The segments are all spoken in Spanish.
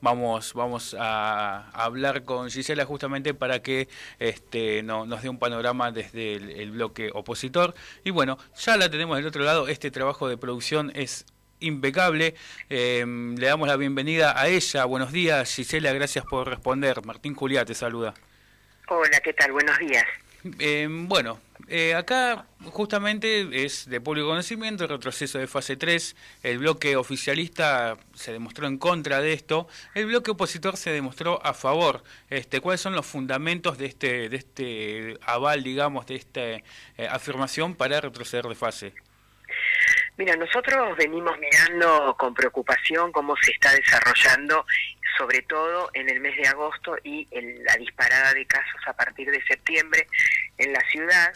vamos a hablar con Gisela justamente para que nos dé un panorama desde el bloque opositor. Y bueno, ya la tenemos del otro lado. Este trabajo de producción es impecable. Le damos la bienvenida a ella. Buenos días, Gisela, gracias por responder. Martín Juliá te saluda. Hola, ¿qué tal? Buenos días. Acá justamente es de público conocimiento el retroceso de fase 3. El bloque oficialista se demostró en contra de esto, el bloque opositor se demostró a favor. ¿Cuáles son los fundamentos de este aval, digamos, de esta afirmación para retroceder de fase? Mira, nosotros venimos mirando con preocupación cómo se está desarrollando, sobre todo en el mes de agosto y la disparada de casos a partir de septiembre en la ciudad.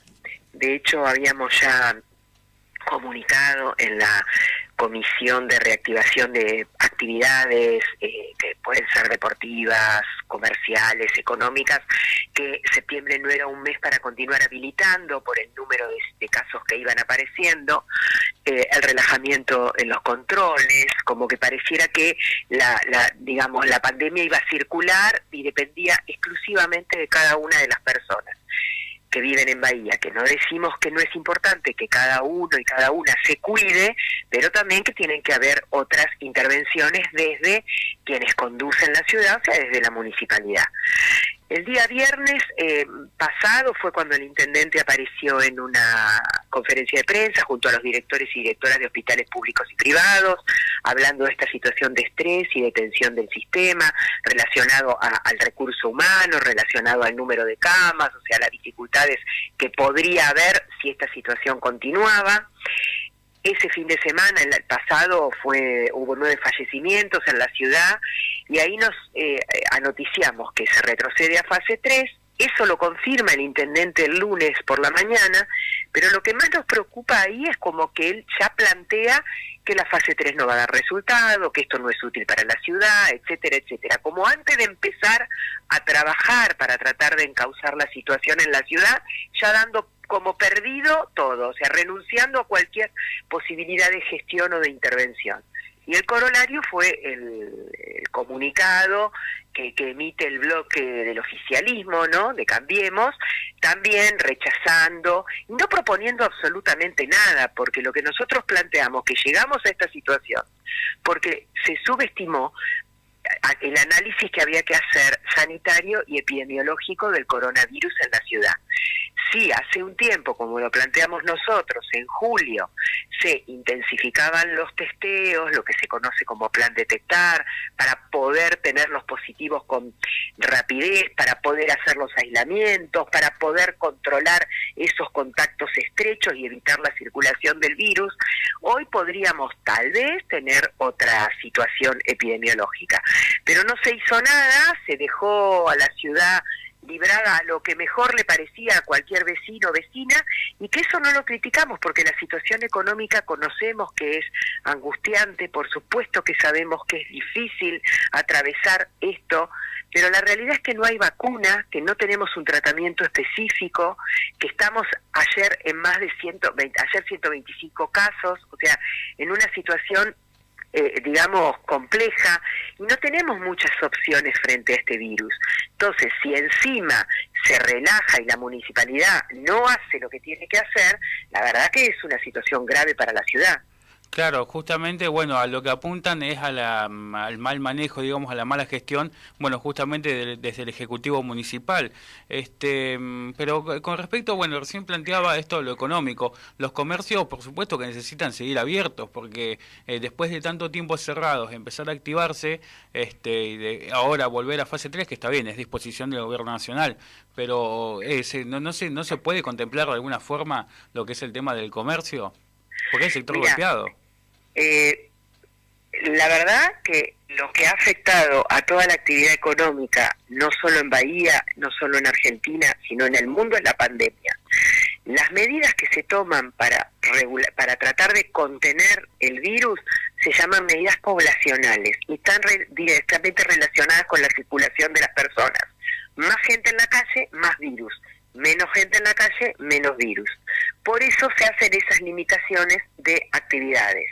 De hecho, habíamos ya comunicado en la Comisión de Reactivación de Actividades que pueden ser deportivas, comerciales, económicas, que septiembre no era un mes para continuar habilitando por el número de casos que iban apareciendo, el relajamiento en los controles, como que pareciera que la pandemia iba a circular y dependía exclusivamente de cada una de las personas que viven en Bahía, que no decimos que no es importante que cada uno y cada una se cuide, pero también que tienen que haber otras intervenciones desde quienes conducen la ciudad, o sea, desde la municipalidad. El día viernes pasado fue cuando el intendente apareció en una conferencia de prensa junto a los directores y directoras de hospitales públicos y privados, hablando de esta situación de estrés y de tensión del sistema, relacionado al recurso humano, relacionado al número de camas, o sea, las dificultades que podría haber si esta situación continuaba. Ese fin de semana, el pasado, hubo 9 fallecimientos en la ciudad y ahí nos anoticiamos que se retrocede a fase 3. Eso lo confirma el intendente el lunes por la mañana, pero lo que más nos preocupa ahí es como que él ya plantea que la fase 3 no va a dar resultado, que esto no es útil para la ciudad, etcétera, etcétera. Como antes de empezar a trabajar para tratar de encauzar la situación en la ciudad, ya dando como perdido todo, o sea, renunciando a cualquier posibilidad de gestión o de intervención. Y el corolario fue el comunicado que emite el bloque del oficialismo, ¿no?, de Cambiemos, también rechazando, y no proponiendo absolutamente nada, porque lo que nosotros planteamos, que llegamos a esta situación, porque se subestimó el análisis que había que hacer sanitario y epidemiológico del coronavirus en la ciudad. Sí, hace un tiempo, como lo planteamos nosotros, en julio, se intensificaban los testeos, lo que se conoce como plan detectar, para poder tener los positivos con rapidez, para poder hacer los aislamientos, para poder controlar esos contactos estrechos y evitar la circulación del virus. Hoy podríamos tal vez tener otra situación epidemiológica, pero no se hizo nada, se dejó a la ciudad librada a lo que mejor le parecía a cualquier vecino o vecina, y que eso no lo criticamos porque la situación económica conocemos que es angustiante, por supuesto que sabemos que es difícil atravesar esto, pero la realidad es que no hay vacuna, que no tenemos un tratamiento específico, que estamos ayer en más de 125 casos, o sea, en una situación compleja, y no tenemos muchas opciones frente a este virus. Entonces, si encima se relaja y la municipalidad no hace lo que tiene que hacer, la verdad que es una situación grave para la ciudad. Claro, justamente, bueno, a lo que apuntan es al mal manejo, digamos, a la mala gestión, bueno, justamente desde el Ejecutivo Municipal. Pero con respecto, bueno, recién planteaba esto lo económico. Los comercios, por supuesto, que necesitan seguir abiertos, porque después de tanto tiempo cerrados, empezar a activarse, ahora volver a fase 3, que está bien, es disposición del Gobierno Nacional, pero no se puede contemplar de alguna forma lo que es el tema del comercio, porque es el sector golpeado. La verdad que lo que ha afectado a toda la actividad económica, no solo en Bahía, no solo en Argentina, sino en el mundo, es la pandemia. Las medidas que se toman para tratar de contener el virus se llaman medidas poblacionales y están directamente relacionadas con la circulación de las personas. Más gente en la calle, más virus. Menos gente en la calle, menos virus. Por eso se hacen esas limitaciones de actividades.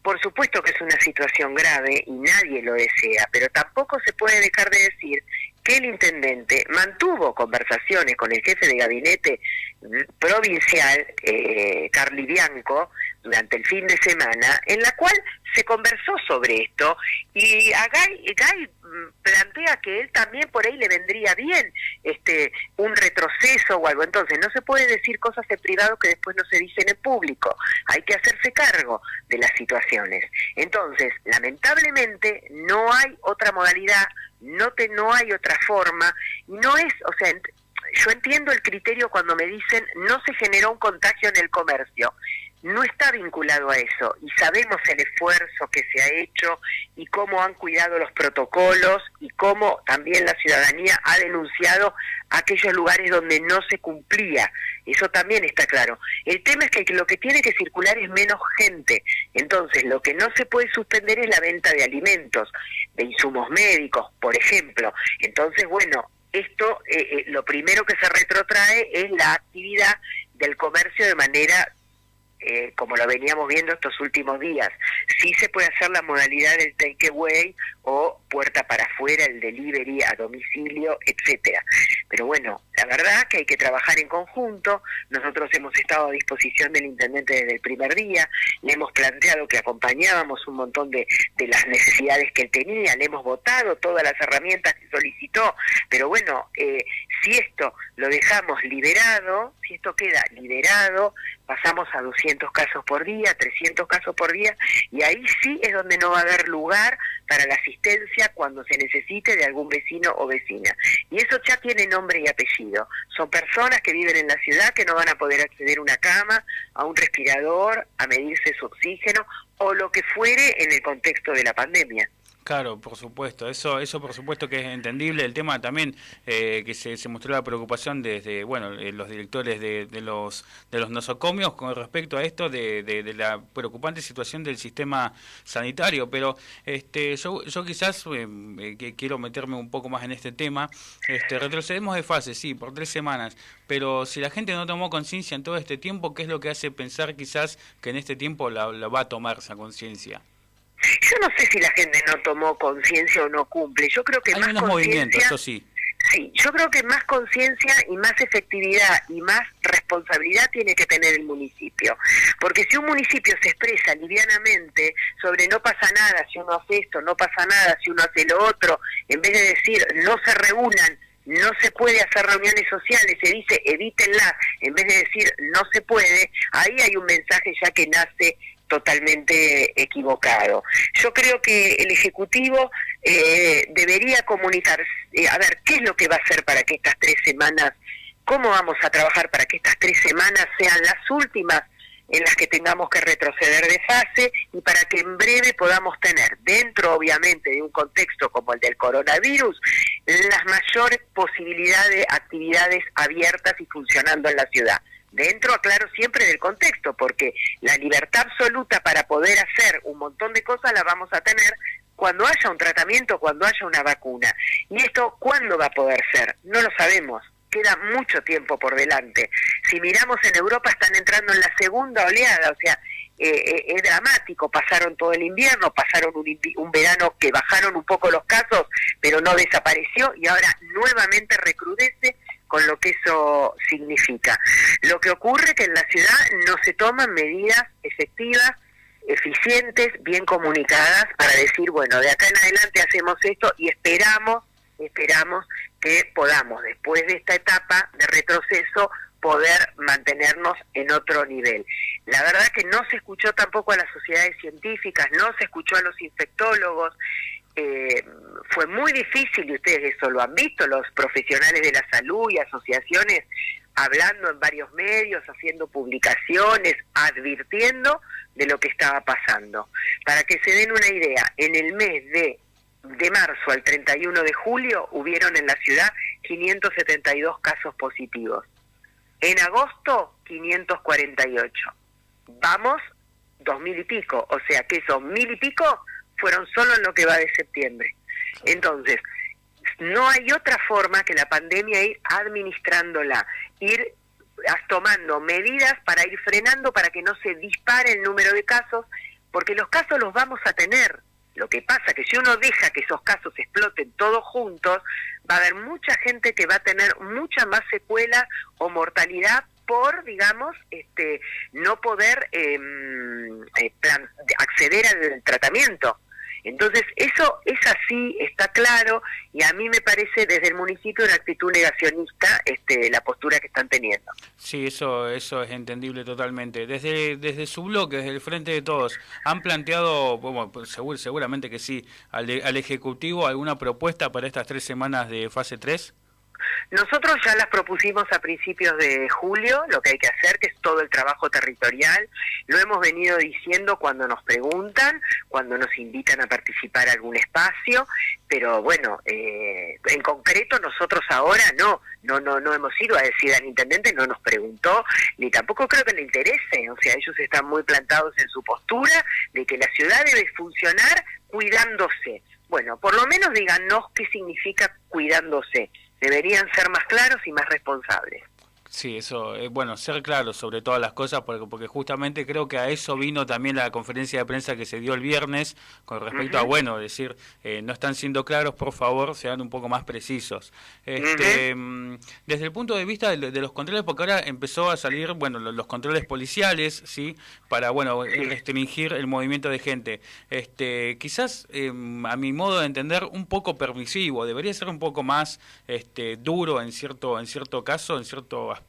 Por supuesto que es una situación grave y nadie lo desea, pero tampoco se puede dejar de decir que el intendente mantuvo conversaciones con el jefe de gabinete provincial, Carly Bianco, durante el fin de semana, en la cual se conversó sobre esto, y a Gay plantea que él también por ahí le vendría bien un retroceso o algo. Entonces no se puede decir cosas en privado que después no se dicen en público, hay que hacerse cargo de las situaciones. Entonces, lamentablemente no hay otra modalidad, no hay otra forma, no es, o sea, yo entiendo el criterio cuando me dicen no se generó un contagio en el comercio. No está vinculado a eso, y sabemos el esfuerzo que se ha hecho y cómo han cuidado los protocolos y cómo también la ciudadanía ha denunciado aquellos lugares donde no se cumplía. Eso también está claro. El tema es que lo que tiene que circular es menos gente. Entonces, lo que no se puede suspender es la venta de alimentos, de insumos médicos, por ejemplo. Entonces, bueno, esto lo primero que se retrotrae es la actividad del comercio de manera como lo veníamos viendo estos últimos días. Sí se puede hacer la modalidad del takeaway o puerta para afuera, el delivery a domicilio, etcétera. Pero bueno, la verdad que hay que trabajar en conjunto. Nosotros hemos estado a disposición del intendente desde el primer día, le hemos planteado que acompañábamos un montón de las necesidades que él tenía, le hemos votado todas las herramientas que solicitó, pero bueno, si esto lo dejamos liberado, si esto queda liberado, pasamos a 200 casos por día, 300 casos por día, y ahí sí es donde no va a haber lugar para la asistencia cuando se necesite de algún vecino o vecina. Y eso ya tiene nombre y apellido. Son personas que viven en la ciudad que no van a poder acceder a una cama, a un respirador, a medirse su oxígeno o lo que fuere en el contexto de la pandemia. Claro, por supuesto, eso por supuesto que es entendible. El tema también que se mostró la preocupación desde, bueno, los directores de los nosocomios con respecto a esto de la preocupante situación del sistema sanitario, pero yo quizás que quiero meterme un poco más en este tema. Retrocedemos de fase, sí, por 3 semanas, pero si la gente no tomó conciencia en todo este tiempo, ¿qué es lo que hace pensar quizás que en este tiempo la va a tomar esa conciencia? Yo no sé si la gente no tomó conciencia o no cumple. Yo creo que hay más menos movimiento, eso sí. Sí, yo creo que más conciencia y más efectividad y más responsabilidad tiene que tener el municipio. Porque si un municipio se expresa livianamente sobre no pasa nada si uno hace esto, no pasa nada si uno hace lo otro, en vez de decir no se reúnan, no se puede hacer reuniones sociales, se dice evítenlas, en vez de decir no se puede, ahí hay un mensaje ya que nace totalmente equivocado. Yo creo que el Ejecutivo debería comunicar, a ver, ¿qué es lo que va a hacer para que estas 3 semanas, cómo vamos a trabajar para que estas 3 semanas sean las últimas en las que tengamos que retroceder de fase y para que en breve podamos tener, dentro obviamente de un contexto como el del coronavirus, las mayores posibilidades de actividades abiertas y funcionando en la ciudad? Dentro, aclaro, siempre del contexto, porque la libertad absoluta para poder hacer un montón de cosas la vamos a tener cuando haya un tratamiento, cuando haya una vacuna. ¿Y esto cuándo va a poder ser? No lo sabemos. Queda mucho tiempo por delante. Si miramos en Europa están entrando en la segunda oleada, o sea, es dramático. Pasaron todo el invierno, pasaron un verano que bajaron un poco los casos, pero no desapareció y ahora nuevamente recrudece, con lo que eso significa. Lo que ocurre es que en la ciudad no se toman medidas efectivas, eficientes, bien comunicadas para decir, bueno, de acá en adelante hacemos esto y esperamos que podamos, después de esta etapa de retroceso, poder mantenernos en otro nivel. La verdad que no se escuchó tampoco a las sociedades científicas, no se escuchó a los infectólogos. Fue muy difícil, y ustedes eso lo han visto, los profesionales de la salud y asociaciones hablando en varios medios, haciendo publicaciones, advirtiendo de lo que estaba pasando. Para que se den una idea, en el mes de marzo al 31 de julio hubieron en la ciudad 572 casos positivos. En agosto, 548. Vamos, 2.000 y pico, o sea que esos 1.000 y pico fueron solo en lo que va de septiembre. Entonces, no hay otra forma que la pandemia ir administrándola, ir tomando medidas para ir frenando, para que no se dispare el número de casos, porque los casos los vamos a tener. Lo que pasa que si uno deja que esos casos exploten todos juntos, va a haber mucha gente que va a tener mucha más secuela o mortalidad por, digamos, no poder acceder al tratamiento. Entonces, eso es así, está claro, y a mí me parece desde el municipio una actitud negacionista la postura que están teniendo. Sí, eso es entendible totalmente. Desde su bloque, desde el Frente de Todos, ¿han planteado, bueno, pues seguramente que sí, al Ejecutivo alguna propuesta para estas 3 semanas de fase 3? Nosotros ya las propusimos a principios de julio, lo que hay que hacer, que es todo el trabajo territorial. Lo hemos venido diciendo cuando nos preguntan, cuando nos invitan a participar en algún espacio, pero bueno, en concreto nosotros ahora no hemos ido a decir al intendente, no nos preguntó, ni tampoco creo que le interese. O sea, ellos están muy plantados en su postura de que la ciudad debe funcionar cuidándose. Bueno, por lo menos díganos qué significa cuidándose. Deberían ser más claros y más responsables. Sí, eso, bueno, ser claro sobre todas las cosas, porque justamente creo que a eso vino también la conferencia de prensa que se dio el viernes, con respecto a, bueno, decir, no están siendo claros, por favor, sean un poco más precisos. Desde el punto de vista de los controles, porque ahora empezó a salir, bueno, los controles policiales, ¿sí?, para, bueno, restringir el movimiento de gente. Quizás, a mi modo de entender, un poco permisivo, debería ser un poco más duro en cierto caso, en cierto aspecto.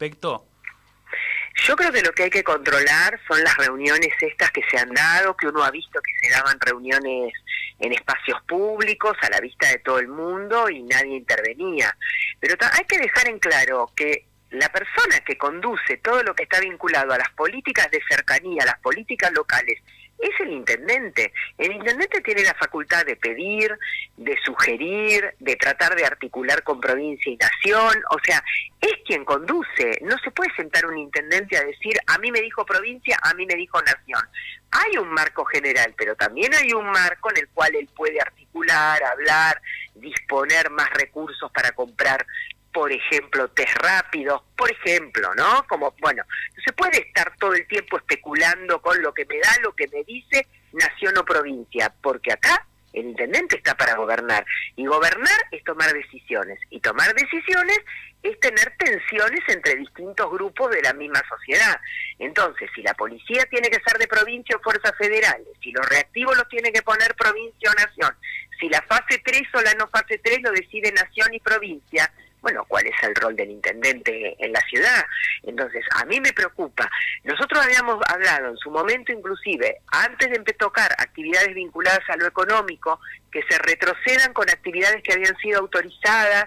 Yo creo que lo que hay que controlar son las reuniones estas que se han dado, que uno ha visto que se daban reuniones en espacios públicos, a la vista de todo el mundo, y nadie intervenía. Pero hay que dejar en claro que la persona que conduce todo lo que está vinculado a las políticas de cercanía, a las políticas locales, es el intendente. El intendente tiene la facultad de pedir, de sugerir, de tratar de articular con provincia y nación. O sea, es quien conduce. No se puede sentar un intendente a decir, a mí me dijo provincia, a mí me dijo nación. Hay un marco general, pero también hay un marco en el cual él puede articular, hablar, disponer más recursos para comprar, por ejemplo, test rápidos, por ejemplo, ¿no? Como, bueno, no se puede estar todo el tiempo especulando con lo que me da, lo que me dice nación o provincia, porque acá el intendente está para gobernar, y gobernar es tomar decisiones, y tomar decisiones es tener tensiones entre distintos grupos de la misma sociedad. Entonces, si la policía tiene que ser de provincia o fuerzas federales, si los reactivos los tiene que poner provincia o nación, si la fase 3 o la no fase 3 lo decide nación y provincia, bueno, ¿cuál es el rol del intendente en la ciudad? Entonces, a mí me preocupa. Nosotros habíamos hablado en su momento, inclusive, antes de tocar actividades vinculadas a lo económico, que se retrocedan con actividades que habían sido autorizadas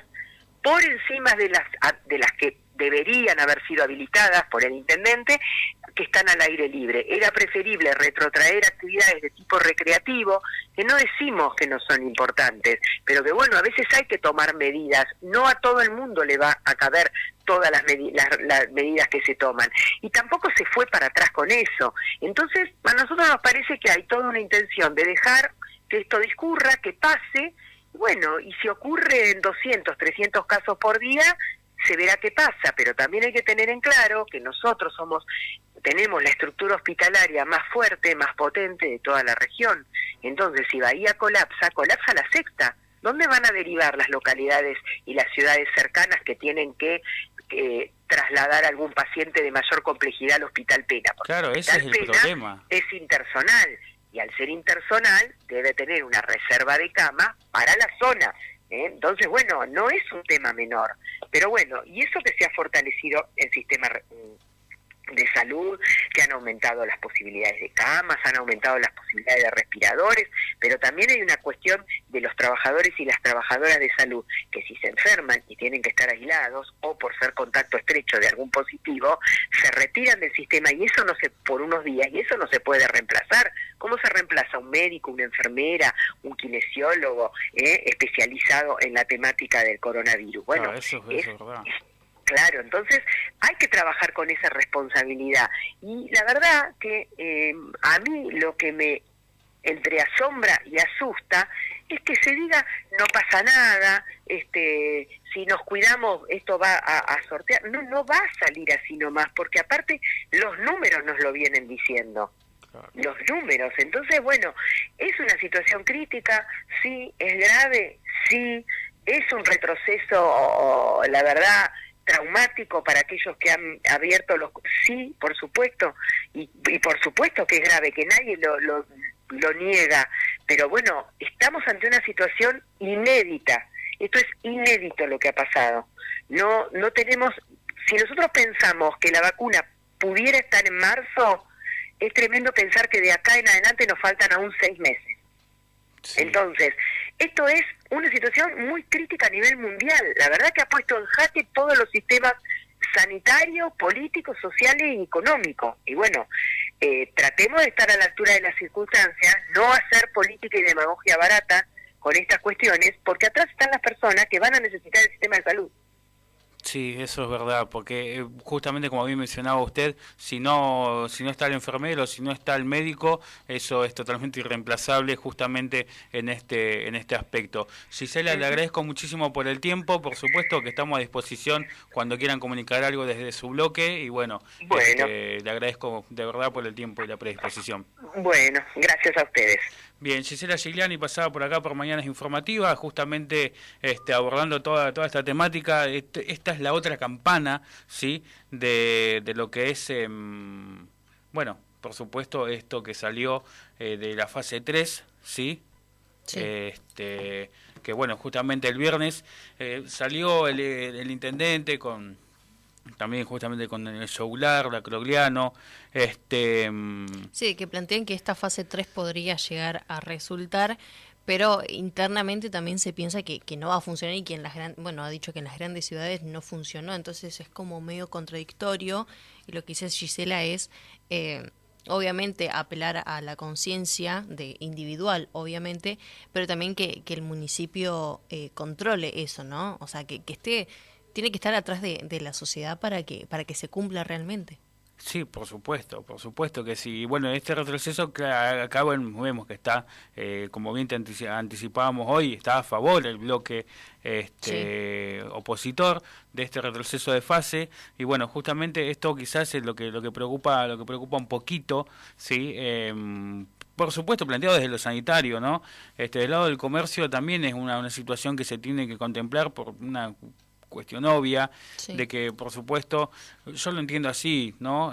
por encima de las que deberían haber sido habilitadas por el intendente, que están al aire libre. Era preferible retrotraer actividades de tipo recreativo, que no decimos que no son importantes, pero que bueno, a veces hay que tomar medidas. No a todo el mundo le va a caber todas las medidas que se toman. Y tampoco se fue para atrás con eso. Entonces, a nosotros nos parece que hay toda una intención de dejar que esto discurra, que pase. Bueno, y si ocurre en 200, 300 casos por día, se verá qué pasa, pero también hay que tener en claro que nosotros tenemos la estructura hospitalaria más fuerte, más potente de toda la región. Entonces, si Bahía colapsa la sexta. ¿Dónde van a derivar las localidades y las ciudades cercanas que tienen que trasladar a algún paciente de mayor complejidad al Hospital Pena? Porque claro, ese es el problema. Es intersonal, y al ser intersonal debe tener una reserva de cama para la zona. Entonces, bueno, no es un tema menor, pero bueno, y eso que se ha fortalecido el sistema de salud, que han aumentado las posibilidades de camas, han aumentado las posibilidades de respiradores, pero también hay una cuestión de los trabajadores y las trabajadoras de salud, que si se enferman y tienen que estar aislados, o por ser contacto estrecho de algún positivo, se retiran del sistema, y eso por unos días, y eso no se puede reemplazar. ¿Cómo se reemplaza un médico, una enfermera, un kinesiólogo especializado en la temática del coronavirus? Bueno, eso es verdad. Claro, entonces hay que trabajar con esa responsabilidad. Y la verdad que a mí lo que me entre asombra y asusta es que se diga, no pasa nada, si nos cuidamos esto va a sortear. No va a salir así nomás, porque aparte los números nos lo vienen diciendo. los números. Entonces, bueno, es una situación crítica, sí, es grave, sí, es un retroceso, la verdad, traumático para aquellos que han abierto los... Sí, por supuesto, y por supuesto que es grave, que nadie lo niega, pero bueno, estamos ante una situación inédita. Esto es inédito lo que ha pasado. No tenemos... Si nosotros pensamos que la vacuna pudiera estar en marzo, es tremendo pensar que de acá en adelante nos faltan aún 6 meses. Sí. Entonces, esto es una situación muy crítica a nivel mundial. La verdad que ha puesto en jaque todos los sistemas sanitarios, políticos, sociales y económicos. Y bueno, tratemos de estar a la altura de las circunstancias, no hacer política y demagogia barata con estas cuestiones, porque atrás están las personas que van a necesitar el sistema de salud. Sí, eso es verdad, porque justamente como bien mencionaba usted, si no está el enfermero, si no está el médico, eso es totalmente irreemplazable justamente en este aspecto. Gisela, le agradezco muchísimo por el tiempo, por supuesto que estamos a disposición cuando quieran comunicar algo desde su bloque y bueno. Le agradezco de verdad por el tiempo y la predisposición. Bueno, gracias a ustedes. Bien, Gisela Gigliani pasaba por acá por Mañanas Informativas, justamente abordando toda esta temática. Esta es la otra campana, ¿sí?, de lo que es, bueno, por supuesto, esto que salió de la fase 3, ¿sí? Sí. Que bueno, justamente el viernes salió el intendente también justamente con el Soular, la Crogliano, Sí, que plantean que esta fase 3 podría llegar a resultar, pero internamente también se piensa que no va a funcionar y que ha dicho que en las grandes ciudades no funcionó, entonces es como medio contradictorio, y lo que dice Gisela es, obviamente, apelar a la conciencia individual, obviamente, pero también que el municipio controle eso, ¿no? O sea, que tiene que estar atrás de la sociedad para que se cumpla realmente. Sí, por supuesto que sí. Bueno, este retroceso que acá vemos que está, como bien te anticipábamos hoy, está a favor el bloque opositor de este retroceso de fase, y bueno, justamente esto quizás es lo que preocupa un poquito, sí. Por supuesto, planteado desde lo sanitario, ¿no? Del lado del comercio también es una situación que se tiene que contemplar por una cuestión obvia, sí, de que por supuesto, yo lo entiendo así, ¿no?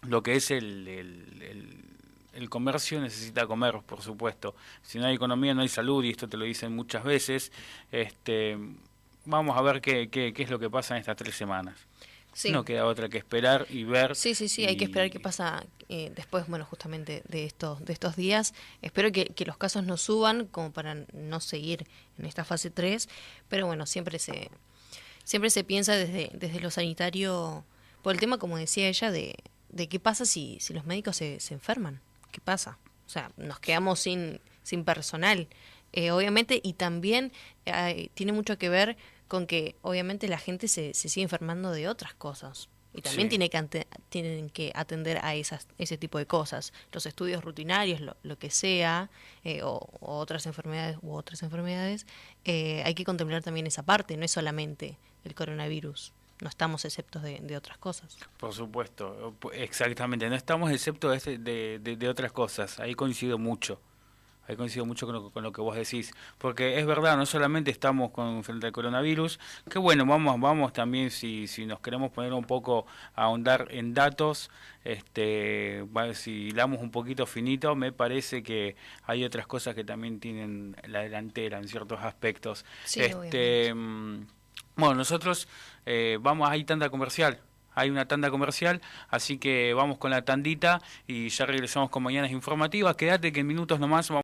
Lo que es el comercio necesita comer, por supuesto. Si no hay economía no hay salud, y esto te lo dicen muchas veces. Vamos a ver qué es lo que pasa en estas 3 semanas. Sí. No queda otra que esperar y ver. Sí, hay que esperar qué pasa después, bueno, justamente de estos días. Espero que los casos no suban como para no seguir en esta fase 3, pero bueno, siempre se piensa desde lo sanitario por el tema, como decía ella, de qué pasa si los médicos se enferman. ¿Qué pasa? O sea, nos quedamos sin personal, obviamente, y también tiene mucho que ver con que obviamente la gente se sigue enfermando de otras cosas y también sí, tienen que atender a ese tipo de cosas, los estudios rutinarios, lo que sea, o otras enfermedades, hay que contemplar también esa parte, no es solamente el coronavirus, no estamos exceptos de otras cosas. Por supuesto, exactamente, no estamos exceptos de otras cosas, ahí coincido mucho con lo que vos decís, porque es verdad, no solamente estamos frente al coronavirus, que bueno, vamos también, si nos queremos poner un poco a ahondar en datos, si hilamos un poquito finito, me parece que hay otras cosas que también tienen la delantera en ciertos aspectos. Sí, bueno, nosotros hay tanda comercial. Hay una tanda comercial, así que vamos con la tandita y ya regresamos con Mañanas Informativas. Quédate que en minutos nomás vamos